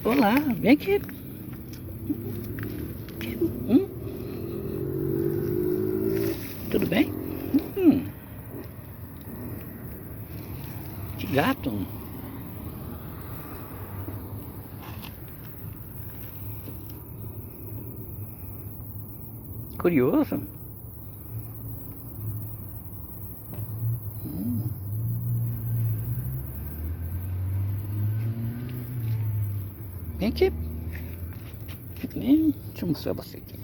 Olá, vem aqui. Hum, tudo bem? Hum, que gato. Curioso. Hum. Vem aqui. Deixa eu mostrar você aqui.